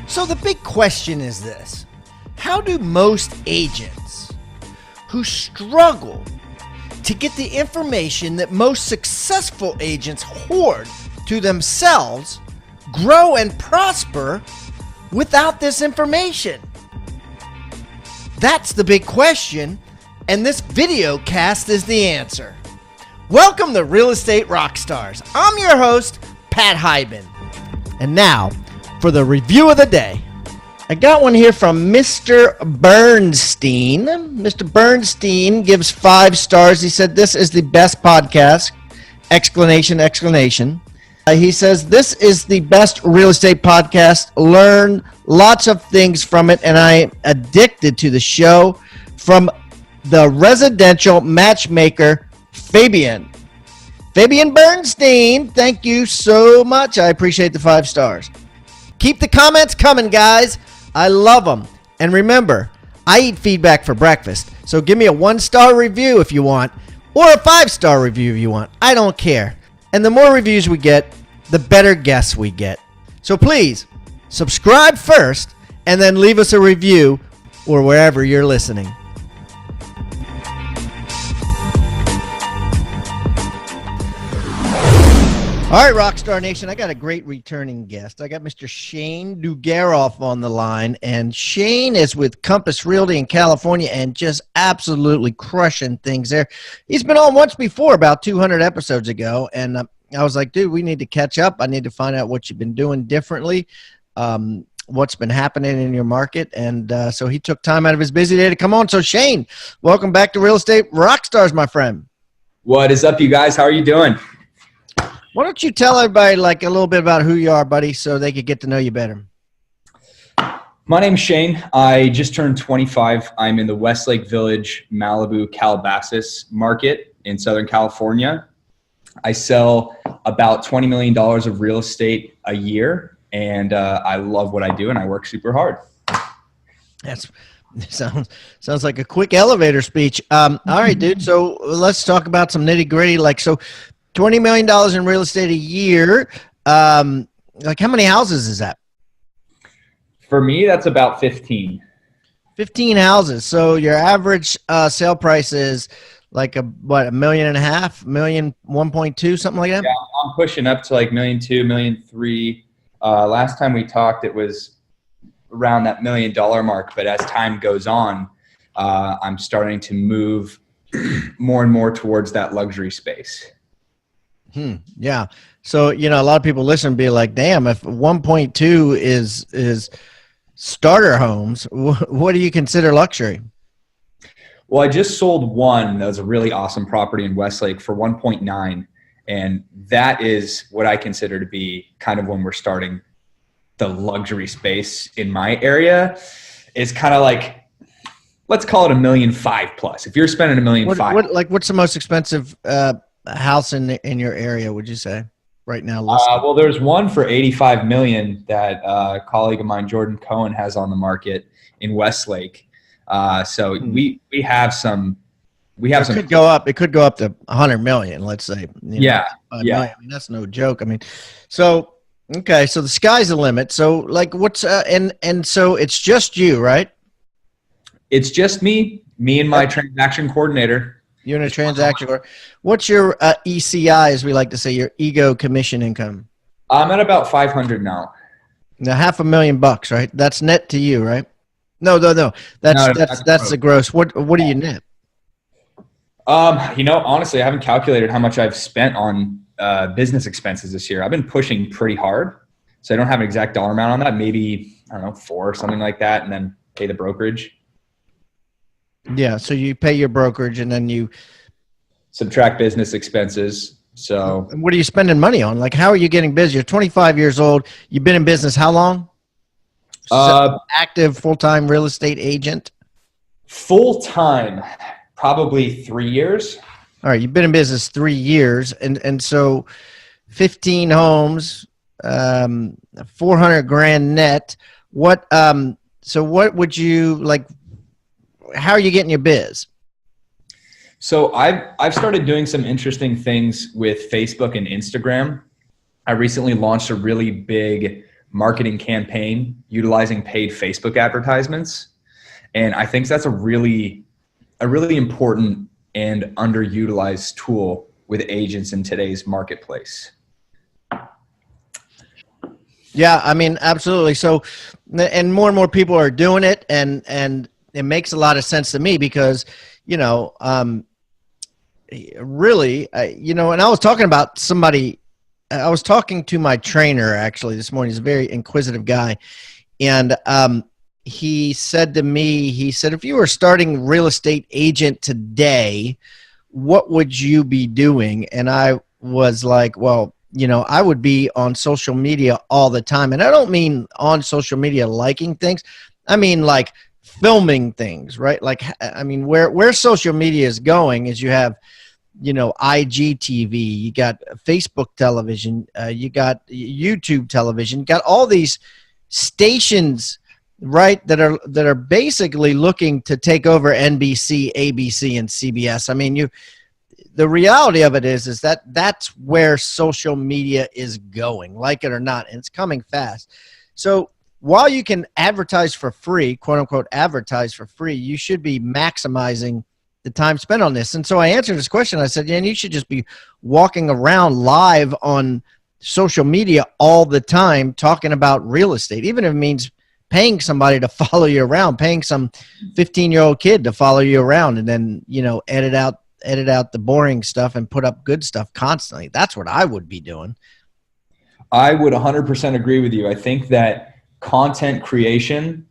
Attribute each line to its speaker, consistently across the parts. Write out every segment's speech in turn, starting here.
Speaker 1: So the big question is this: how do most agents who struggle to get the information that most successful agents hoard to themselves grow and prosper without this information? That's the big question, and this video cast is the answer. Welcome to Real Estate Rockstars. I'm your host, Pat Hyben. And now, for the review of the day. I got one here from Mr. Bernstein. Mr. Bernstein gives 5 stars. He said, "This is the best podcast!" Exclamation, exclamation. He says, "This is the best real estate podcast. Learn lots of things from it, and I'm addicted to the show." From the residential matchmaker, Fabian. Fabian Bernstein, thank you so much. I appreciate the 5 stars. Keep the comments coming, guys. I love them. And remember, I eat feedback for breakfast. So give me a 1-star review if you want, or a 5-star review if you want. I don't care. And the more reviews we get, the better guests we get. So please, subscribe first, and then leave us a review or wherever you're listening. All right, Rockstar Nation, I got a great returning guest. I got Mr. Shane Dulgeroff on the line, and Shane is with Compass Realty in California and just absolutely crushing things there. He's been on once before, about 200 episodes ago, and I was like, dude, we need to catch up. I need to find out what you've been doing differently, what's been happening in your market, and so he took time out of his busy day to come on. So, Shane, welcome back to Real Estate Rockstars, my friend.
Speaker 2: What is up, you guys? How are you doing?
Speaker 1: Why don't you tell everybody like a little bit about who you are, buddy, so they could get to know you better?
Speaker 2: My name's Shane. I just turned 25. I'm in the Westlake Village, Malibu, Calabasas market in Southern California. I sell about $20 million of real estate a year, and I love what I do, and I work super hard.
Speaker 1: Sounds like a quick elevator speech. All right, dude. So let's talk about some nitty gritty. Like, so $20 million in real estate a year. Like, how many houses is that?
Speaker 2: For me, that's about 15.
Speaker 1: 15 houses. So your average sale price is like $1.5 million, 1.2, something like that?
Speaker 2: Yeah, I'm pushing up to like $1.2 million, $1.3 million. Last time we talked, it was around that $1 million mark. But as time goes on, I'm starting to move more and more towards that luxury space.
Speaker 1: Yeah. So, you know, a lot of people listen and be like, damn, if 1.2 is starter homes, what do you consider luxury?
Speaker 2: Well, I just sold one that was a really awesome property in Westlake for 1.9. And that is what I consider to be kind of when we're starting the luxury space in my area. It's kind of like, let's call it $1.5 million plus. If you're spending $1.5 million.
Speaker 1: What's the most expensive house in your area, would you say, right now?
Speaker 2: Well, there's one for $85 million that a colleague of mine, Jordan Cohen, has on the market in Westlake. So we have some. It could go up. It could go up to $100 million. Let's say. Yeah.
Speaker 1: I mean, that's no joke. I mean, so okay. So the sky's the limit. So like, what's and so it's just you, right?
Speaker 2: It's just me and my transaction coordinator.
Speaker 1: You're in a transaction. What's your ECI, as we like to say, your ego commission income?
Speaker 2: I'm at about 500 now.
Speaker 1: Now $500,000, right? That's net to you, right? No. That's the gross. What do you net?
Speaker 2: You know, honestly, I haven't calculated how much I've spent on business expenses this year. I've been pushing pretty hard, so I don't have an exact dollar amount on that. Maybe, I don't know, 4 or something like that, and then pay the brokerage.
Speaker 1: Yeah, so you pay your brokerage and then you
Speaker 2: subtract business expenses. So
Speaker 1: what are you spending money on? Like, how are you getting busy? You're 25 years old. You've been in business how long? Active full-time real estate agent?
Speaker 2: Full-time, probably 3 years.
Speaker 1: All right, you've been in business 3 years, and so 15 homes, 400 grand net. So what would you like? How are you getting your biz?
Speaker 2: So I've started doing some interesting things with Facebook and Instagram. I recently launched a really big marketing campaign utilizing paid Facebook advertisements. And I think that's a really important and underutilized tool with agents in today's marketplace.
Speaker 1: Yeah, I mean, absolutely. So, and more people are doing it, and it makes a lot of sense to me because, really, and I was talking about somebody. I was talking to my trainer actually this morning. He's a very inquisitive guy, and he said to me, if you were starting real estate agent today, what would you be doing? And I was like, well, I would be on social media all the time. And I don't mean on social media liking things. I mean like filming things, right? Like, I mean, where social media is going is you have, IGTV, you got Facebook television, you got YouTube television, you got all these stations, right, that are basically looking to take over NBC, ABC, and CBS. I mean, the reality of it is that that's where social media is going, like it or not, and it's coming fast. So while you can advertise for free, quote unquote, advertise for free, you should be maximizing the time spent on this. And so I answered this question. I said, you should just be walking around live on social media all the time talking about real estate, even if it means paying somebody to follow you around, paying some 15-year-old kid to follow you around, and then, edit out the boring stuff and put up good stuff constantly. That's what I would be doing.
Speaker 2: I would 100% agree with you. I think that content creation,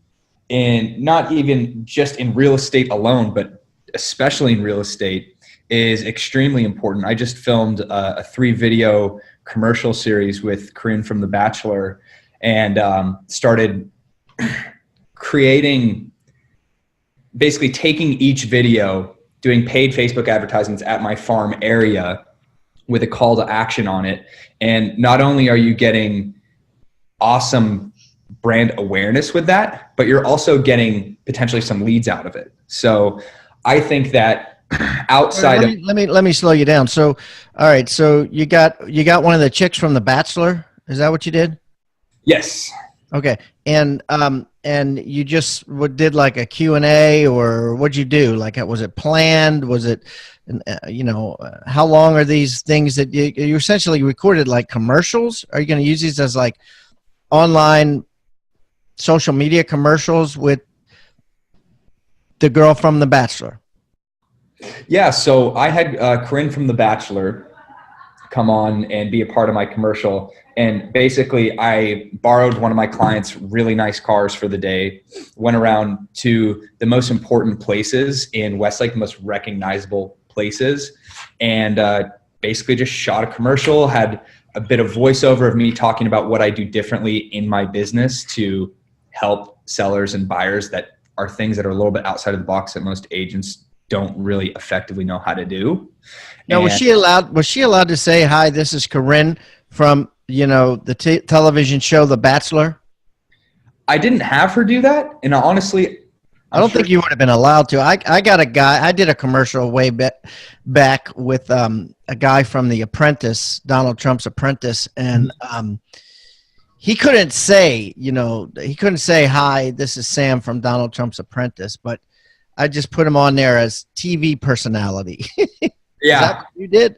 Speaker 2: and not even just in real estate alone, but especially in real estate, is extremely important. I just filmed a 3-video commercial series with Corinne from The Bachelor, and started creating, basically taking each video, doing paid Facebook advertisements at my farm area with a call to action on it. And not only are you getting awesome brand awareness with that, but you're also getting potentially some leads out of it. So I think that outside
Speaker 1: let me slow you down. So, all right. So you got one of the chicks from The Bachelor. Is that what you did?
Speaker 2: Yes.
Speaker 1: Okay. And you just did like a Q&A, or what'd you do? Like, was it planned? Was it, how long are these things that you essentially recorded, like commercials? Are you going to use these as like online social media commercials with the girl from The Bachelor?
Speaker 2: Yeah. So I had Corinne from The Bachelor come on and be a part of my commercial. And basically I borrowed one of my clients' really nice cars for the day, went around to the most important places in Westlake, the most recognizable places, and basically just shot a commercial, had a bit of voiceover of me talking about what I do differently in my business to help sellers and buyers, that are things that are a little bit outside of the box that most agents don't really effectively know how to do.
Speaker 1: Now, was she allowed to say, hi, this is Corinne from, the television show The Bachelor?
Speaker 2: I didn't have her do that. And honestly,
Speaker 1: I don't think you would have been allowed to. I got a guy, I did a commercial way back with a guy from The Apprentice, Donald Trump's Apprentice. And he couldn't say, hi, this is Sam from Donald Trump's Apprentice, but I just put him on there as TV personality.
Speaker 2: Yeah.
Speaker 1: Is that what you did?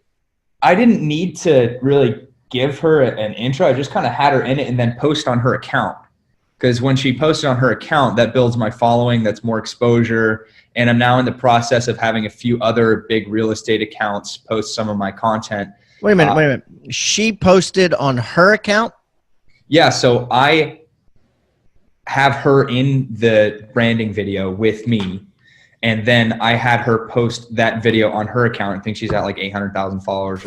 Speaker 2: I didn't need to really give her an intro. I just kind of had her in it and then post on her account. Because when she posted on her account, that builds my following, that's more exposure. And I'm now in the process of having a few other big real estate accounts post some of my content.
Speaker 1: Wait a minute. She posted on her account?
Speaker 2: Yeah, so I have her in the branding video with me. And then I had her post that video on her account. I think she's at like 800,000 followers.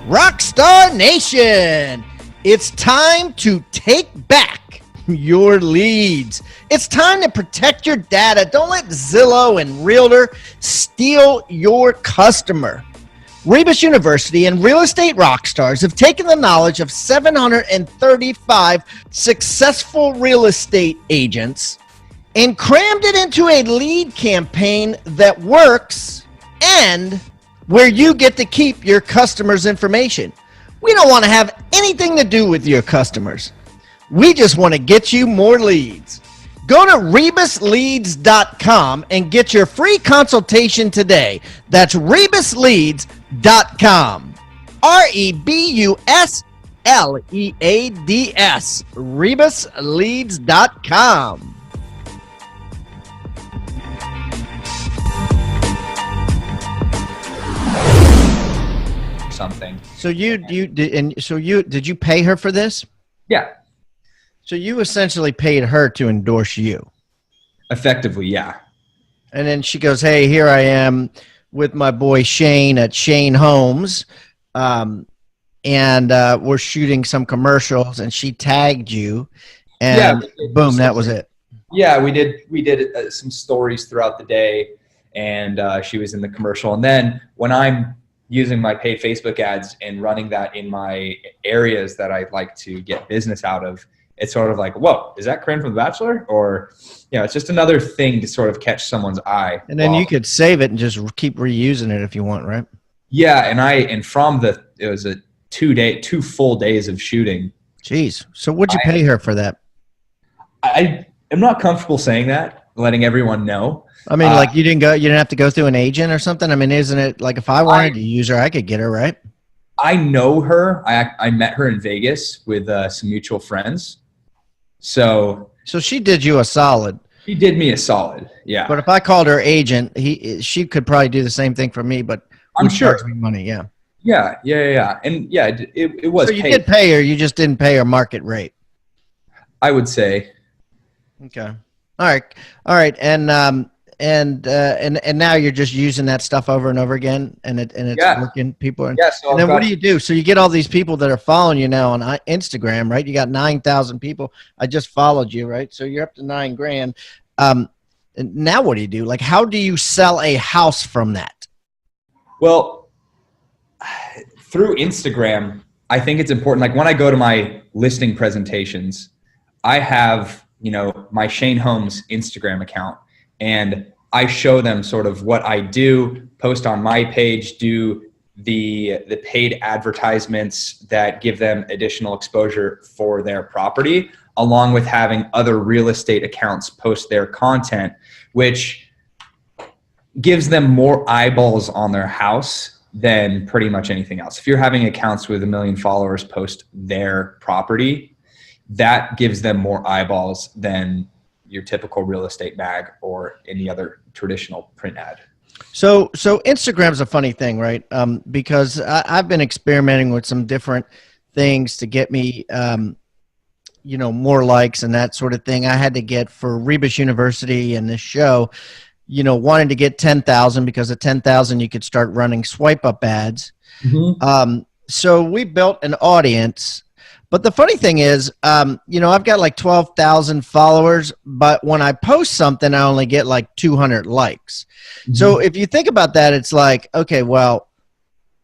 Speaker 1: Rockstar Nation, it's time to take back your leads. It's time to protect your data. Don't let Zillow and Realtor steal your customer. Rebus University and Real Estate Rockstars have taken the knowledge of 735 successful real estate agents and crammed it into a lead campaign that works and where you get to keep your customers' information. We don't want to have anything to do with your customers. We just want to get you more leads. Go to rebusleads.com and get your free consultation today. That's rebusleads.com. REBUSLEADS. rebusleads.com.
Speaker 2: Something.
Speaker 1: So did you pay her for this?
Speaker 2: Yeah.
Speaker 1: So you essentially paid her to endorse you.
Speaker 2: Effectively, yeah.
Speaker 1: And then she goes, "Hey, here I am with my boy Shane at Shane Homes, and we're shooting some commercials." And she tagged you, and boom, that was it.
Speaker 2: Yeah, we did some stories throughout the day, and she was in the commercial. And then when I'm using my paid Facebook ads and running that in my areas that I like to get business out of, it's sort of like, whoa, is that Corinne from The Bachelor? Or, it's just another thing to sort of catch someone's eye.
Speaker 1: And then you could save it and just keep reusing it if you want, right?
Speaker 2: Yeah, it was a 2 full days of shooting.
Speaker 1: Jeez. So what'd you pay her for that?
Speaker 2: I am not comfortable saying that, letting everyone know.
Speaker 1: I mean, like you didn't have to go through an agent or something? I mean, isn't it like if I wanted to use her, I could get her, right?
Speaker 2: I know her. I met her in Vegas with some mutual friends. So
Speaker 1: she did you a solid.
Speaker 2: She did me a solid, yeah.
Speaker 1: But if I called her agent, she could probably do the same thing for me, but
Speaker 2: I'm sure.
Speaker 1: Charge me money, yeah.
Speaker 2: Yeah. And yeah, it was.
Speaker 1: So you did pay her, you just didn't pay her market rate.
Speaker 2: I would say.
Speaker 1: Okay. All right. And now you're just using that stuff over and over again, and it's working. People are.
Speaker 2: Yeah. So
Speaker 1: and then what do you do? So you get all these people that are following you now on Instagram, right? You got 9,000 people. I just followed you, right? So you're up to $9,000. And now what do you do? Like, how do you sell a house from that?
Speaker 2: Well, through Instagram, I think it's important. Like when I go to my listing presentations, I have, my Shane Homes Instagram account, and I show them sort of what I do, post on my page, do the paid advertisements that give them additional exposure for their property, along with having other real estate accounts post their content, which gives them more eyeballs on their house than pretty much anything else. If you're having accounts with 1 million followers post their property, that gives them more eyeballs than your typical real estate mag or any other traditional print ad.
Speaker 1: So Instagram's a funny thing, right? Because I've been experimenting with some different things to get me, more likes and that sort of thing. I had to get for Rebus University and this show, wanted to get 10,000 because at 10,000 you could start running swipe up ads. Mm-hmm. So we built an audience. But the funny thing is, I've got like 12,000 followers, but when I post something, I only get like 200 likes. Mm-hmm. So if you think about that, it's like, okay, well,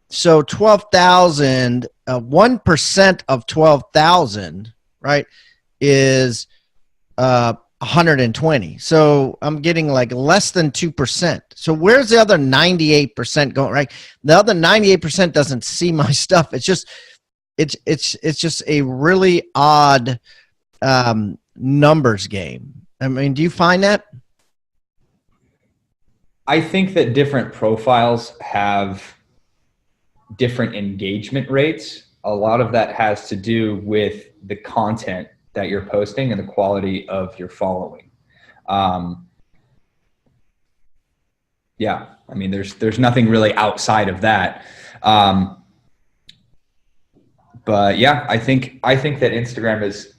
Speaker 1: so 12,000, 1% of 12,000, right, is 120. So I'm getting like less than 2%. So where's the other 98% going, right? The other 98% doesn't see my stuff. It's just a really odd numbers game. I mean, do you find that?
Speaker 2: I think that different profiles have different engagement rates. A lot of that has to do with the content that you're posting and the quality of your following. Yeah, I mean, there's nothing really outside of that. But yeah, I think that Instagram is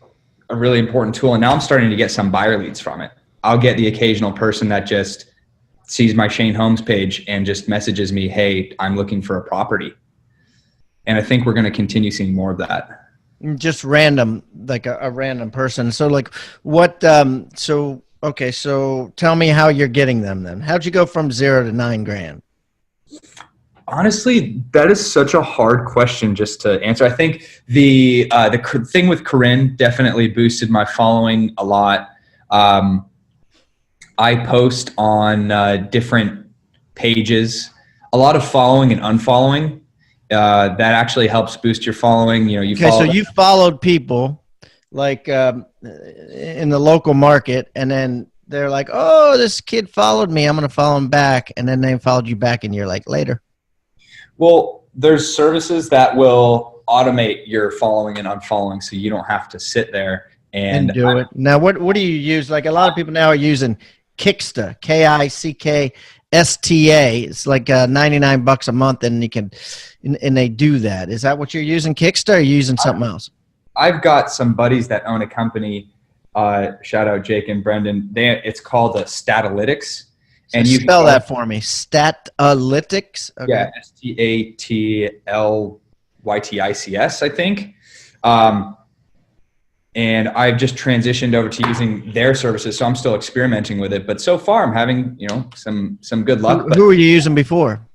Speaker 2: a really important tool, and now I'm starting to get some buyer leads from it. I'll get the occasional person that just sees my Shane Homes page and just messages me, "Hey, I'm looking for a property." And I think we're going to continue seeing more of that.
Speaker 1: Just random, like a random person. So like what, so tell me how you're getting them then. How'd you go from 0 to $9,000?
Speaker 2: Honestly, that is such a hard question just to answer. I think the thing with Corinne definitely boosted my following a lot. I post on different pages, a lot of following and unfollowing. That actually helps boost your following. You
Speaker 1: so you followed people like in the local market, and then they're like, oh, this kid followed me, I'm going to follow him back. And then they followed you back and you're like, later.
Speaker 2: Well, there's services that will automate your following and unfollowing, so you don't have to sit there and
Speaker 1: do it. Now, what do you use? Like a lot of people now are using Kicksta, Kicksta. It's like $99 a month, and you can, and they do that. Is that what you're using, Kicksta, or are you using something else?
Speaker 2: I've got some buddies that own a company. Shout out Jake and Brendan. It's called Statalytics.
Speaker 1: So and you spell that for me. Statalytics.
Speaker 2: Okay. Yeah, Statlytics, I think. And I've just transitioned over to using their services, so I'm still experimenting with it. But so far, I'm having some good luck.
Speaker 1: Who were you using before?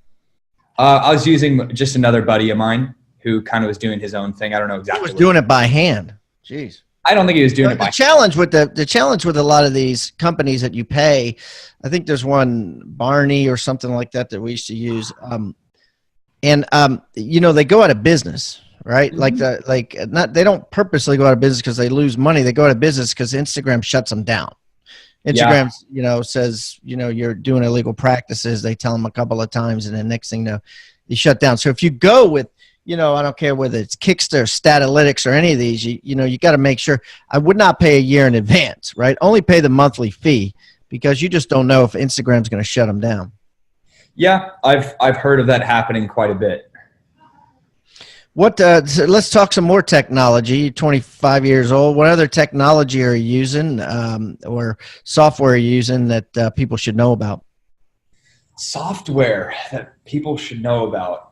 Speaker 2: I was using just another buddy of mine who kind of was doing his own thing. I don't know exactly.
Speaker 1: He was doing it by hand. Jeez.
Speaker 2: I don't think he was doing it by hand.
Speaker 1: The challenge with a lot of these companies that you pay, I think there's one, Barney or something like that we used to use, they go out of business. Right? Mm-hmm. They don't purposely go out of business because they lose money. They go out of business because Instagram shuts them down. Instagram, says, you're doing illegal practices. They tell them a couple of times, and then next thing you shut down. So if you go with, I don't care whether it's Kicksta or Statalytics or any of these, you got to make sure. I would not pay a year in advance, right? Only pay the monthly fee, because you just don't know if Instagram's going to shut them down.
Speaker 2: Yeah, I've heard of that happening quite a bit.
Speaker 1: So let's talk some more technology. You're 25 years old. What other technology are you using, or software are you using that people should know about?
Speaker 2: Software that people should know about.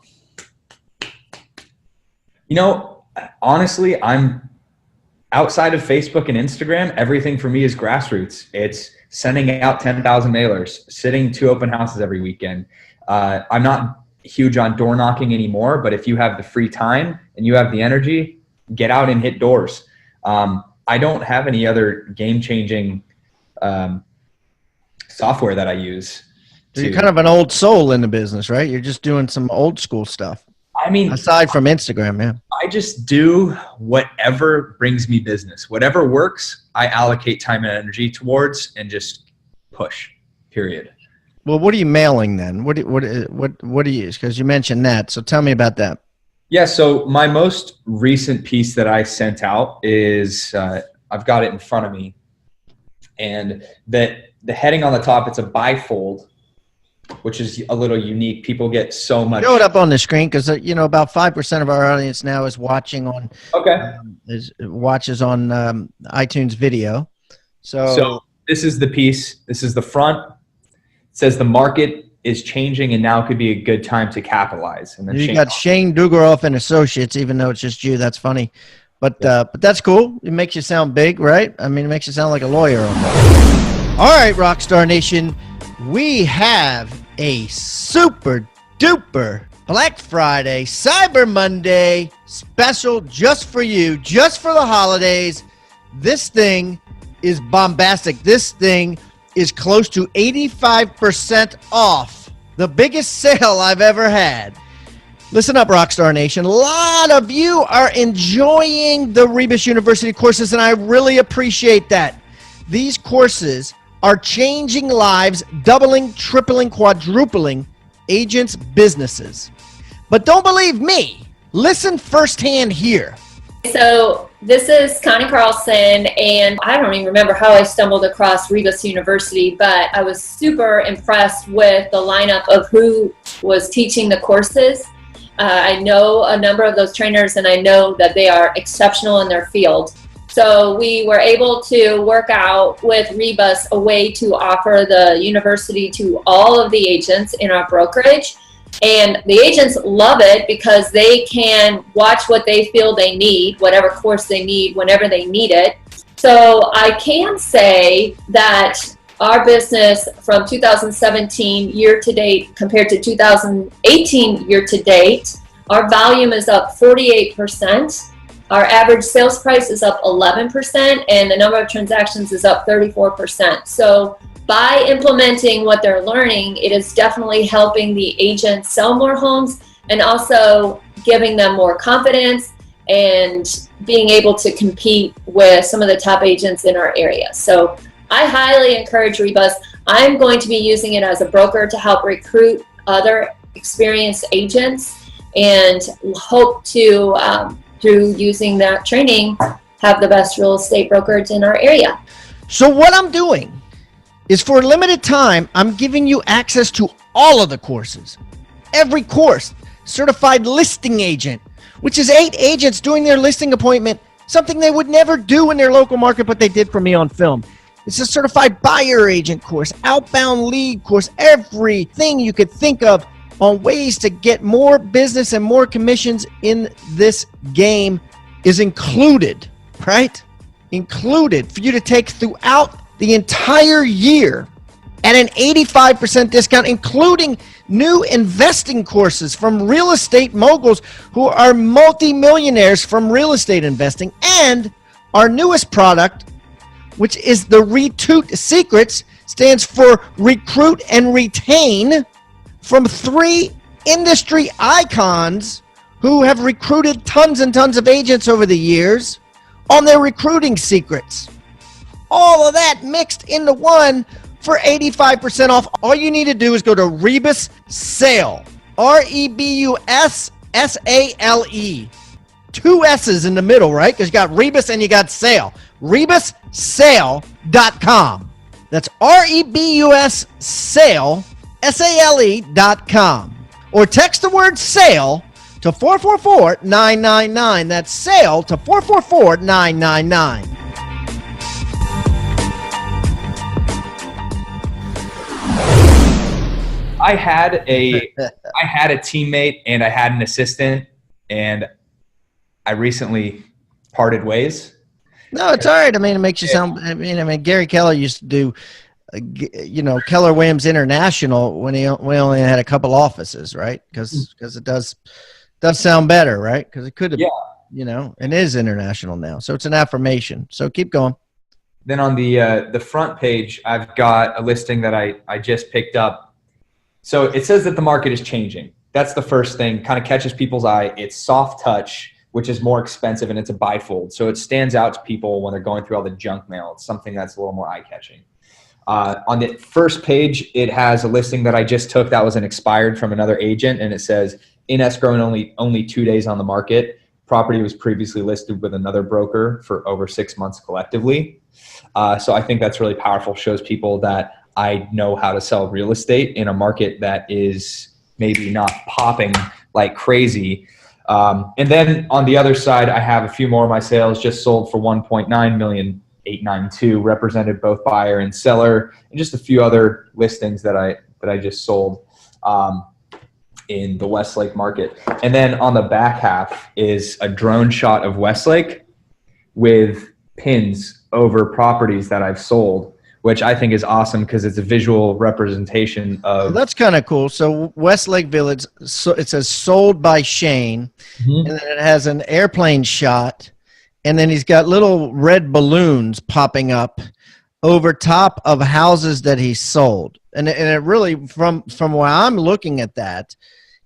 Speaker 2: Honestly, I'm outside of Facebook and Instagram. Everything for me is grassroots. It's sending out 10,000 mailers, sitting 2 open houses every weekend. I'm not huge on door knocking anymore, but if you have the free time and you have the energy, get out and hit doors. I don't have any other game-changing software that I use.
Speaker 1: So you're kind of an old soul in the business, right? You're just doing some old school stuff. I mean, aside from Instagram, man.
Speaker 2: I just do whatever brings me business. Whatever works, I allocate time and energy towards and just push, period.
Speaker 1: Well, what are you mailing then? What do you use? Because you mentioned that. So tell me about that.
Speaker 2: Yeah. So my most recent piece that I sent out is I've got it in front of me, and the heading on the top, it's a bifold, which is a little unique. People get so much.
Speaker 1: Show it up on the screen, because about 5% of our audience now is watching on.
Speaker 2: Okay.
Speaker 1: Watches on iTunes video. So
Speaker 2: this is the piece. This is the front. It says the market is changing, and now could be a good time to capitalize. And then
Speaker 1: you got Shane Dulgeroff and Associates, even though it's just you. That's funny, but that's cool. It makes you sound big, right? I mean, it makes you sound like a lawyer. All right, Rockstar Nation, we have a super duper Black Friday, Cyber Monday special just for you, just for the holidays. This thing is bombastic. This thing is close to 85% off. The biggest sale I've ever had. Listen up, Rockstar Nation. A lot of you are enjoying the Rebus University courses, and I really appreciate that. These courses are changing lives, doubling, tripling, quadrupling agents' businesses. But don't believe me. Listen firsthand here.
Speaker 3: So this is Connie Carlson, and I don't even remember how I stumbled across Rebus University, but I was super impressed with the lineup of who was teaching the courses. I know a number of those trainers, and I know that they are exceptional in their field. So we were able to work out with Rebus a way to offer the university to all of the agents in our brokerage. And the agents love it because they can watch what they feel they need, whatever course they need, whenever they need it. So I can say that our business from 2017 year to date compared to 2018 year to date, our volume is up 48%. Our average sales price is up 11%, and the number of transactions is up 34%. So by implementing what they're learning, it is definitely helping the agents sell more homes and also giving them more confidence and being able to compete with some of the top agents in our area. So I highly encourage Rebus. I'm going to be using it as a broker to help recruit other experienced agents, and hope to, through using that training, have the best real estate brokerage in our area.
Speaker 1: So what I'm doing is, for a limited time, I'm giving you access to all of the courses. Every course, certified listing agent, which is 8 agents doing their listing appointment, something they would never do in their local market, but they did for me on film. It's a certified buyer agent course, outbound lead course, everything you could think of on ways to get more business and more commissions in this game is included, right? Included for you to take throughout the entire year at an 85% discount, including new investing courses from real estate moguls who are multimillionaires from real estate investing, and our newest product, which is the Retoot Secrets, stands for Recruit and Retain, from 3 industry icons who have recruited tons and tons of agents over the years on their recruiting secrets. All of that mixed into one for 85% off. All you need to do is go to Rebus Sale, REBUSSALE. 2 S's in the middle, right? Because you got Rebus and you got Sale. RebusSale.com. That's REBUS Sale, SALE.com. Or text the word sale to 444-999. That's sale to 444-999.
Speaker 2: I had a teammate and I had an assistant, and I recently parted ways.
Speaker 1: No, it's all right. I mean, it makes you sound. I mean, Gary Keller used to do, Keller Williams International when we only had a couple offices, right? Because it does sound better, right? Because it could have, and is international now, so it's an affirmation. So keep going.
Speaker 2: Then on the front page, I've got a listing that I just picked up. So it says that the market is changing. That's the first thing, kind of catches people's eye. It's soft touch, which is more expensive, and it's a bifold. So it stands out to people when they're going through all the junk mail. It's something that's a little more eye-catching. On the first page, it has a listing that I just took that was an expired from another agent, and it says, in escrow and only 2 days on the market. Property was previously listed with another broker for over 6 months collectively. So I think that's really powerful, shows people that I know how to sell real estate in a market that is maybe not popping like crazy. And then on the other side, I have a few more of my sales just sold for 1.9 million, 892, represented both buyer and seller, and just a few other listings that I just sold in the Westlake market. And then on the back half is a drone shot of Westlake with pins over properties that I've sold, which I think is awesome because it's a visual representation of.
Speaker 1: Well, that's kind of cool. So Westlake Village, so it says sold by Shane, and then it has an airplane shot, and then he's got little red balloons popping up over top of houses that he sold. And it really, from where I'm looking at that,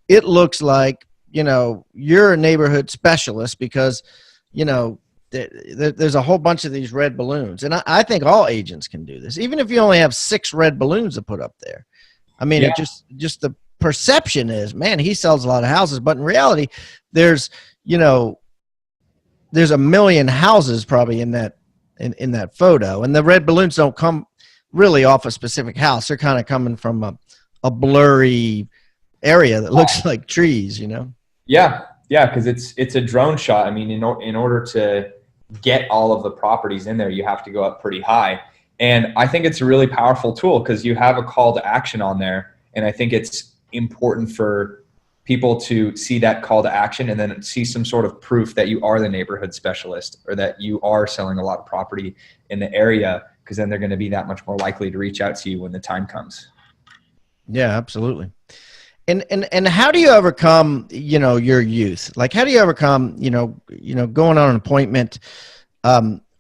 Speaker 1: it looks like, you're a neighborhood specialist because, there's a whole bunch of these red balloons. And I think all agents can do this, even if you only have 6 red balloons to put up there. I mean, it just the perception is, man, he sells a lot of houses. But in reality, there's a million houses probably in that photo. And the red balloons don't come really off a specific house. They're kind of coming from a blurry area that looks like trees,
Speaker 2: Yeah, because it's a drone shot. I mean, in order to get all of the properties in there, you have to go up pretty high. And I think it's a really powerful tool because you have a call to action on there. And I think it's important for people to see that call to action and then see some sort of proof that you are the neighborhood specialist or that you are selling a lot of property in the area, because then they're going to be that much more likely to reach out to you when the time comes.
Speaker 1: Yeah, absolutely. And how do you overcome, your youth? Like, how do you overcome, going on an appointment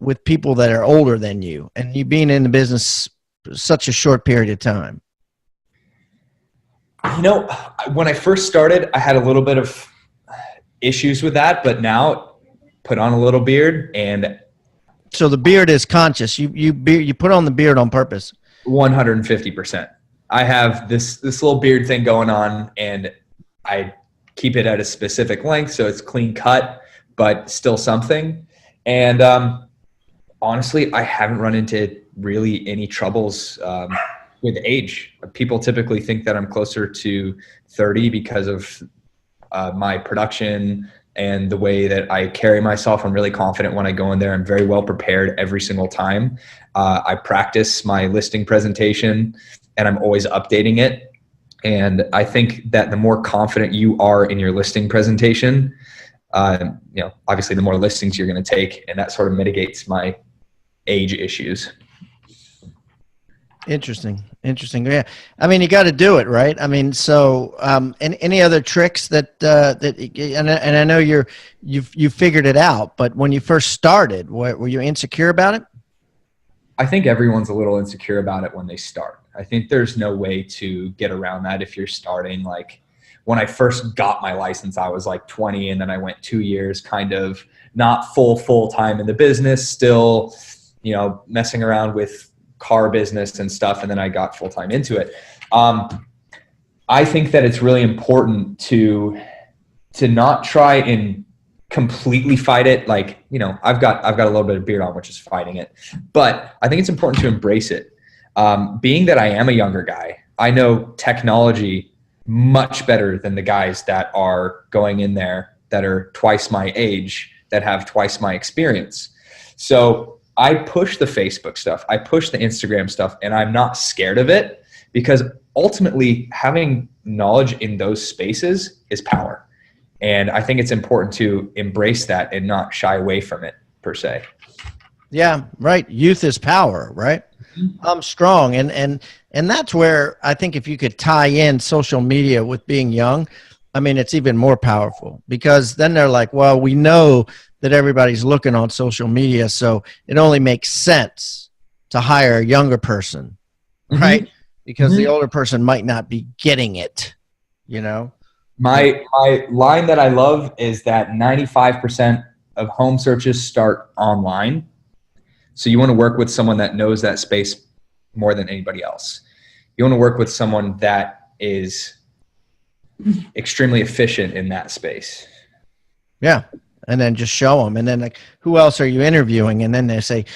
Speaker 1: with people that are older than you and you being in the business such a short period of time?
Speaker 2: When I first started, I had a little bit of issues with that, but now put on a little beard and
Speaker 1: So the beard is conscious. You put on the beard on purpose.
Speaker 2: 150%. I have this little beard thing going on, and I keep it at a specific length so it's clean cut, but still something. And honestly, I haven't run into really any troubles with age. People typically think that I'm closer to 30 because of my production and the way that I carry myself. I'm really confident when I go in there. I'm very well prepared every single time. I practice my listing presentation, and I'm always updating it. And I think that the more confident you are in your listing presentation, obviously the more listings you're going to take, and that sort of mitigates my age issues.
Speaker 1: Interesting. Yeah. I mean, you got to do it, right? I mean, so, and any other tricks that and I know you figured it out, but when you first started, were you insecure about it?
Speaker 2: I think everyone's a little insecure about it when they start. I think there's no way to get around that if you're starting. Like when I first got my license, I was like 20, and then I went 2 years kind of not full time in the business, still, messing around with car business and stuff. And then I got full time into it. I think that it's really important to not try and completely fight it. Like, I've got a little bit of beard on, which is fighting it, but I think it's important to embrace it. Being that I am a younger guy, I know technology much better than the guys that are going in there that are twice my age, that have twice my experience. So I push the Facebook stuff, I push the Instagram stuff, and I'm not scared of it, because ultimately having knowledge in those spaces is power. And I think it's important to embrace that and not shy away from it per se.
Speaker 1: Yeah, right. Youth is power, right? I'm strong. And that's where I think if you could tie in social media with being young, I mean, it's even more powerful, because then they're like, well, we know that everybody's looking on social media, so it only makes sense to hire a younger person, right? Because the older person might not be getting it, My
Speaker 2: line that I love is that 95% of home searches start online. So you want to work with someone that knows that space more than anybody else. You want to work with someone that is extremely efficient in that space.
Speaker 1: Yeah. And then just show them. And then like, who else are you interviewing? And then they say,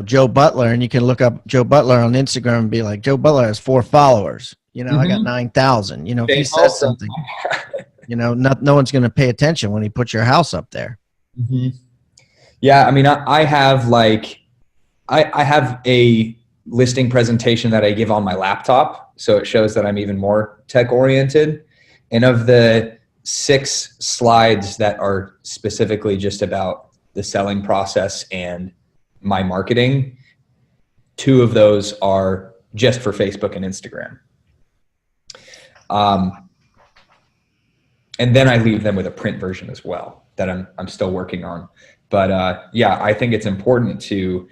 Speaker 1: Joe Butler, and you can look up Joe Butler on Instagram and be like, Joe Butler has 4 followers. I got 9,000. If he says something, no one's going to pay attention when he puts your house up there.
Speaker 2: Mm-hmm. Yeah. I mean, I have I have a listing presentation that I give on my laptop. So it shows that I'm even more tech oriented. And of the 6 slides that are specifically just about the selling process and my marketing, 2 of those are just for Facebook and Instagram. And then I leave them with a print version as well that I'm still working on. But yeah, I think it's important to,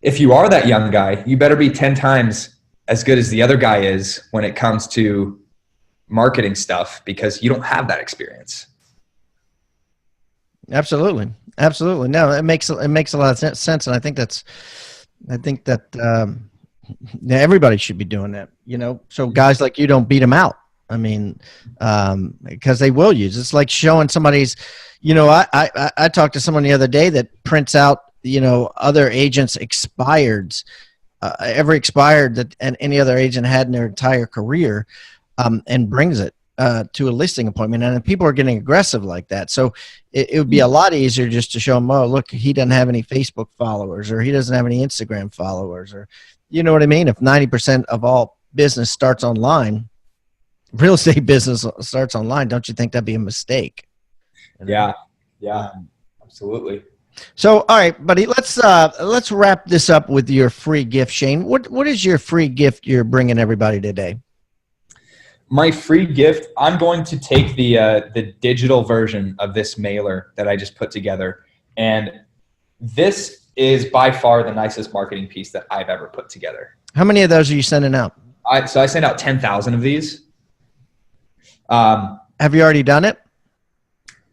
Speaker 2: if you are that young guy, you better be 10 times as good as the other guy is when it comes to marketing stuff, because you don't have that experience.
Speaker 1: Absolutely. No, it makes a lot of sense. And I think that everybody should be doing that, so guys like you don't beat them out. I mean, because they will use, it's like showing somebody's, I talked to someone the other day that prints out, other agents' expireds, every expired that and any other agent had in their entire career, and brings it to a listing appointment. And people are getting aggressive like that. So it would be a lot easier just to show them, oh, look, he doesn't have any Facebook followers, or he doesn't have any Instagram followers, or, you know what I mean? If 90% of all business starts online, real estate business starts online, don't you think that'd be a mistake?
Speaker 2: Yeah, absolutely.
Speaker 1: So, all right, buddy, let's wrap this up with your free gift, Shane. What is your free gift you're bringing everybody today?
Speaker 2: My free gift, I'm going to take the digital version of this mailer that I just put together, and this is by far the nicest marketing piece that I've ever put together.
Speaker 1: How many of those are you sending out?
Speaker 2: So I sent out 10,000 of these.
Speaker 1: Have you already done it?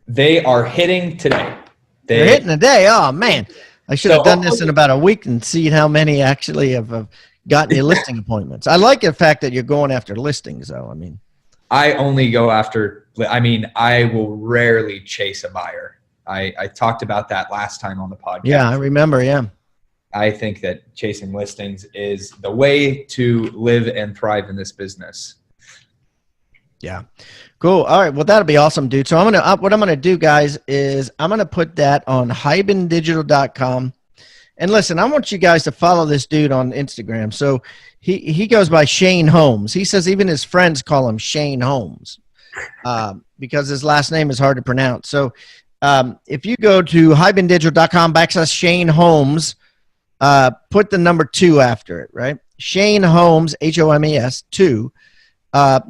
Speaker 2: They are hitting today.
Speaker 1: They're hitting today. Oh man, I should have done this in about a week and seen how many actually have gotten you listing appointments. I like the fact that you're going after listings, though. I mean,
Speaker 2: I only go after. I mean, I will rarely chase a buyer. I talked about that last time on the podcast.
Speaker 1: Yeah, I remember. Yeah.
Speaker 2: I think that chasing listings is the way to live and thrive in this business.
Speaker 1: Yeah. Cool. All right. Well, that'll be awesome, dude. So what I'm gonna do, guys, is I'm gonna put that on hybendigital.com. And listen, I want you guys to follow this dude on Instagram. So he goes by Shane Holmes. He says even his friends call him Shane Holmes because his last name is hard to pronounce. So if you go to hybendigital.com/Shane Holmes, put the number 2 after it, right? Shane Holmes, Homes 2.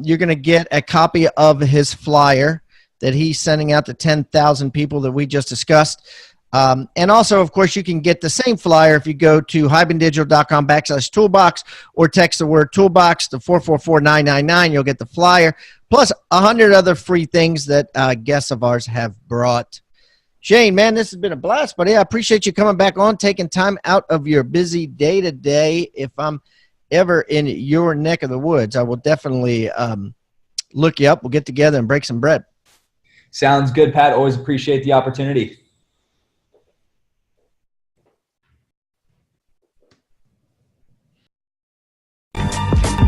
Speaker 1: You're going to get a copy of his flyer that he's sending out to 10,000 people that we just discussed. And also, of course, you can get the same flyer if you go to hybendigital.com/toolbox or text the word toolbox to 444-999. You'll get the flyer plus 100 other free things that guests of ours have brought. Shane, man, this has been a blast, buddy. I appreciate you coming back on, taking time out of your busy day-to-day. If I'm ever in your neck of the woods, I will definitely look you up. We'll get together and break some bread.
Speaker 2: Sounds good, Pat. Always appreciate the opportunity.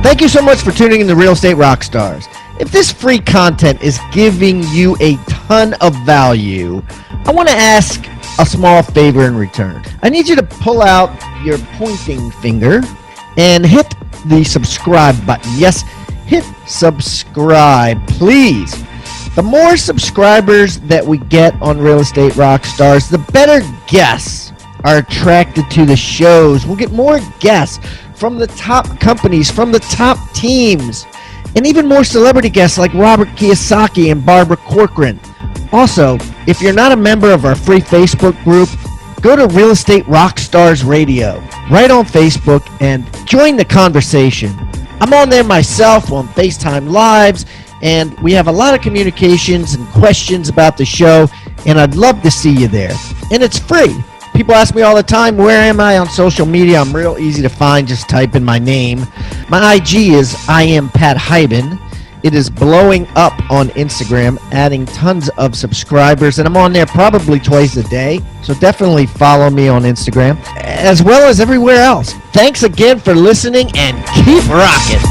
Speaker 1: Thank you so much for tuning in to Real Estate Rockstars. If this free content is giving you a ton of value, I want to ask a small favor in return. I need you to pull out your pointing finger and hit the subscribe button. Yes, hit subscribe, please. The more subscribers that we get on Real Estate Rockstars, the better guests are attracted to the shows. We'll get more guests from the top companies, from the top teams, and even more celebrity guests like Robert Kiyosaki and Barbara Corcoran. Also, if you're not a member of our free Facebook group, go to Real Estate Rockstars Radio right on Facebook and join the conversation. I'm on there myself on FaceTime Lives, and we have a lot of communications and questions about the show, and I'd love to see you there. And it's free. People ask me all the time, where am I on social media? I'm real easy to find. Just type in my name. My IG is I am Pat Hyben. It is blowing up on Instagram, adding tons of subscribers, and I'm on there probably twice a day. So definitely follow me on Instagram, as well as everywhere else. Thanks again for listening, and keep rocking.